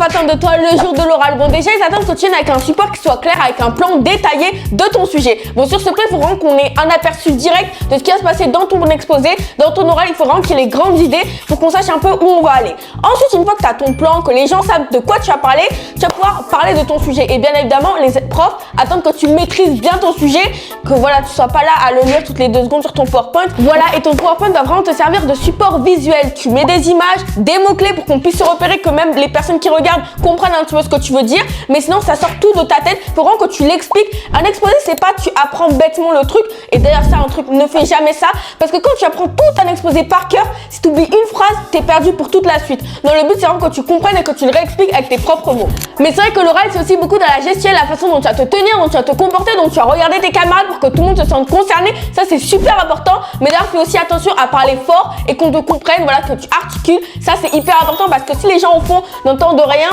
profs attendent de toi le jour de l'oral? Bon, déjà, ils attendent que tu viennes avec un support qui soit clair, avec un plan détaillé de ton sujet. Bon, sur ce plan, il faut vraiment qu'on ait un aperçu direct de ce qui va se passer dans ton exposé, dans ton oral. Il faut vraiment qu'il y ait les grandes idées pour qu'on sache un peu où on va aller. Ensuite, une fois que tu as ton plan, que les gens savent de quoi tu vas parler, tu vas pouvoir parler de ton sujet. Et bien évidemment, les profs attendent que tu maîtrises bien ton sujet, que voilà, tu sois pas là à le lire toutes les 2 secondes sur ton PowerPoint. Voilà, et ton PowerPoint va vraiment te servir de support visuel. Tu mets des images, des mots-clés pour qu'on puisse se repérer, que même les personnes qui regardent comprennent un petit peu ce que tu veux dire. Mais sinon, ça sort tout de ta tête. Il faut vraiment que tu l'expliques. Un exposé, c'est pas tu apprends bêtement le truc. Et d'ailleurs, ça, un truc, ne fais jamais ça. Parce que quand tu apprends tout un exposé par cœur, si tu oublies une phrase, t'es perdu pour toute la suite. Donc le but, c'est vraiment que tu comprennes et que tu le réexpliques avec tes propres mots. Mais c'est vrai que l'oral, c'est aussi beaucoup dans la gestuelle, la façon dont tu vas te tenir, dont tu vas te comporter, dont tu vas regarder tes camarades pour que tout le monde se sente concerné. Ça, c'est super important. Mais d'ailleurs, fais aussi attention à parler fort et qu'on te comprenne, voilà, que tu articules. Ça, c'est hyper important parce que si les gens au fond n'entendent rien,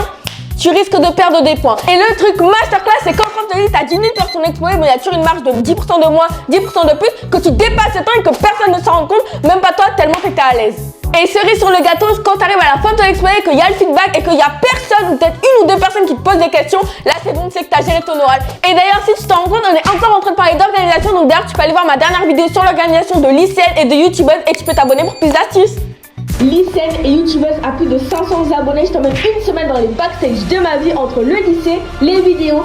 tu risques de perdre des points. Et le truc masterclass, c'est quand on te dit t'as 10 minutes pour ton exposé, mais il y a toujours une marge de 10% de moins, 10% de plus, que tu dépasses ce temps et que personne ne s'en rend compte, même pas toi, tellement que t'es à l'aise. Et cerise sur le gâteau, quand tu arrives à la fin de ton exposé, qu'il y a le feedback et qu'il y a personne, ou peut-être 1 ou 2 personnes qui te posent des questions, là c'est bon, c'est que tu as géré ton oral. Et d'ailleurs, si tu t'en rends compte, on est encore en train de parler d'organisation, donc d'ailleurs tu peux aller voir ma dernière vidéo sur l'organisation de lycéennes et de youtubeuses et tu peux t'abonner pour plus d'astuces. Lycéenne et youtubeuse à plus de 500 abonnés, je t'emmène une semaine dans les backstage de ma vie entre le lycée, les vidéos,